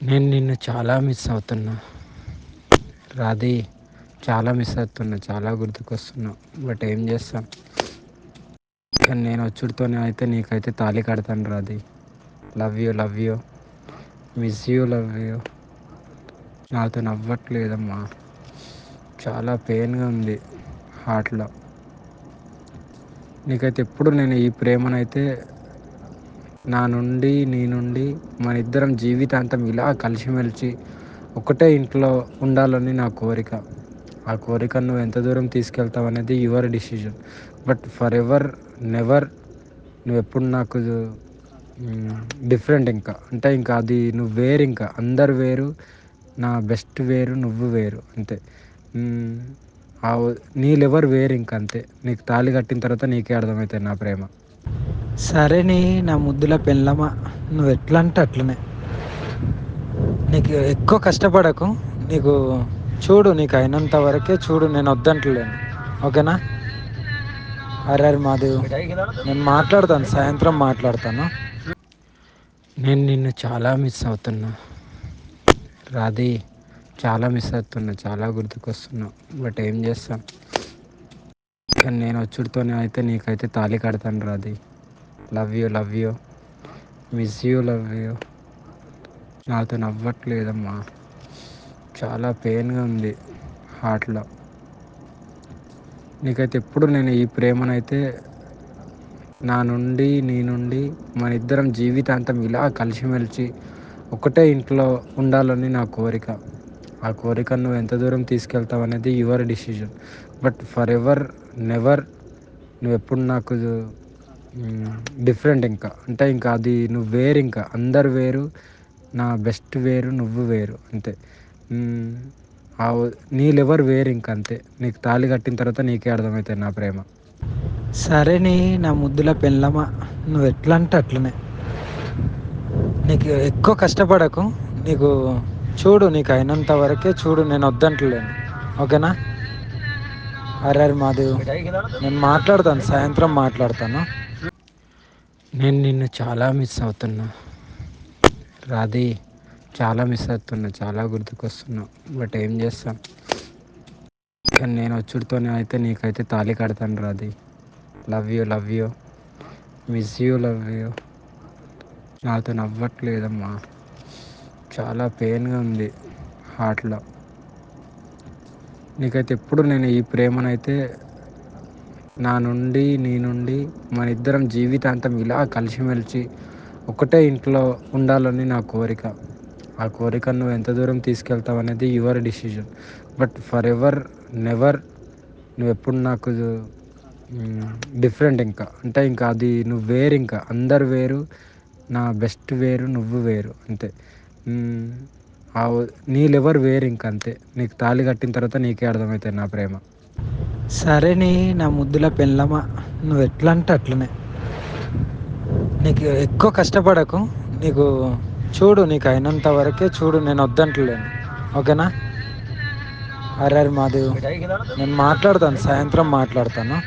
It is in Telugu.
నేను నిన్ను చాలా మిస్ అవుతున్నా. రాధి, చాలా మిస్ అవుతున్నా. చాలా గుర్తుకొస్తున్నావు. బట్ ఏం చేస్తాం. కానీ నేను వచ్చుడితోనే అయితే నీకైతే తాళి కడతాను Radhi. Love you, love you, miss you, love you. నాతో నవ్వట్లేదమ్మా. చాలా పెయిన్గా ఉంది హార్ట్లో. నీకైతే ఎప్పుడు నేను ఈ ప్రేమనైతే నీ నుండి మన ఇద్దరం జీవితాంతం ఇలా కలిసిమెలిసి ఒకటే ఇంట్లో ఉండాలని నా కోరిక. ఆ కోరికను నువ్వు ఎంత దూరం తీసుకెళ్తావు అనేది your decision. But for ever, never, నువ్వెప్పుడు నాకు డిఫరెంట్. ఇంకా అంటే ఇంకా అది నువ్వు వేరు, ఇంకా అందరు వేరు, నా బెస్ట్ వేరు, నువ్వు వేరు అంతే. మ్, ఆ నీ లెవర్ వేరు, ఇంక అంతే. నీకు తాళి కట్టిన తర్వాత నీకే అర్థమవుతుంది నా ప్రేమ. సరే నీ నా ముద్దుల పెళ్ళమా, నువ్వు ఎట్లా అంటే అట్లనే. నీకు ఎక్కువ కష్టపడకు. నీకు చూడు, నీకు అయినంత వరకే చూడు. నేను వద్దంటలేను, ఓకేనా? అరే మాదేవ్, నేను మాట్లాడతాను, సాయంత్రం మాట్లాడతాను. నేను నిన్ను చాలా మిస్ అవుతున్నా రాధి. చాలా మిస్ అవుతున్నా. చాలా గుర్తుకొస్తున్నావు. బట్ ఏం చేస్తాం. కానీ నేను వచ్చుడితోనే అయితే నీకైతే తాళి కడతాను Radhi. Love you, love you, miss you, love you. నాతో నవ్వట్లేదమ్మా. చాలా పెయిన్గా ఉంది హార్ట్లో. నీకైతే ఎప్పుడు నేను ఈ ప్రేమనైతే నీ నుండి మన ఇద్దరం జీవితాంతం ఇలా కలిసిమెలిసి ఒకటే ఇంట్లో ఉండాలని నా కోరిక. ఆ కోరికను నువ్వు ఎంత దూరం తీసుకెళ్తావు అనేది your decision. But for ever, never, నువ్వెప్పుడు నాకు డిఫరెంట్. ఇంకా అంటే ఇంకా అది నువ్వు వేరు, ఇంకా అందరు వేరు, నా బెస్ట్ వేరు, నువ్వు వేరు అంతే. మ్, ఆ నీ లెవర్ వేరు, ఇంక అంతే. నీకు తాళి కట్టిన తర్వాత నీకే అర్థమవుతుంది నా ప్రేమ. సరే నీ నా ముద్దుల పెళ్ళమా, నువ్వు ఎట్లా అంటే అట్లనే. నీకు ఎక్కువ కష్టపడకు. నీకు చూడు, నీకు అయినంత వరకే చూడు. నేను వద్దంటలేను, ఓకేనా? అరే మాదేవ్, నేను మాట్లాడతాను, సాయంత్రం మాట్లాడతాను. నేను నిన్ను చాలా మిస్ అవుతున్నా రాధి. చాలా మిస్ అవుతున్నా. చాలా గుర్తుకొస్తున్నావు. బట్ ఏం చేస్తాం. కానీ నేను వచ్చుడితోనే అయితే నీకైతే తాళి కడతాను Radhi. Love you, love you, miss you, love you. నాతో నవ్వట్లేదమ్మా. చాలా పెయిన్గా ఉంది హార్ట్లో. నీకైతే ఎప్పుడు నేను ఈ ప్రేమనైతే నీ నుండి మన ఇద్దరం జీవితాంతం ఇలా కలిసిమెలిసి ఒకటే ఇంట్లో ఉండాలని నా కోరిక. ఆ కోరికను నువ్వు ఎంత దూరం తీసుకెళ్తావు అనేది your decision. But for ever, never, నువ్వెప్పుడు నాకు డిఫరెంట్. ఇంకా అంటే ఇంకా అది నువ్వు వేరు, ఇంకా అందరు వేరు, నా బెస్ట్ వేరు, నువ్వు వేరు అంతే. మ్, ఆ నీ లెవర్ వేరు, ఇంక అంతే. నీకు తాళి కట్టిన తర్వాత నీకే అర్థమవుతుంది నా ప్రేమ. సరే నీ నా ముద్దుల పెళ్ళమా, నువ్వు ఎట్లా అంటే అట్లనే. నీకు ఎక్కువ కష్టపడకు. నీకు చూడు, నీకు అయినంత వరకే చూడు. నేను వద్దంటలేను, ఓకేనా? అరే మాదేవ్, నేను మాట్లాడతాను, సాయంత్రం మాట్లాడతాను.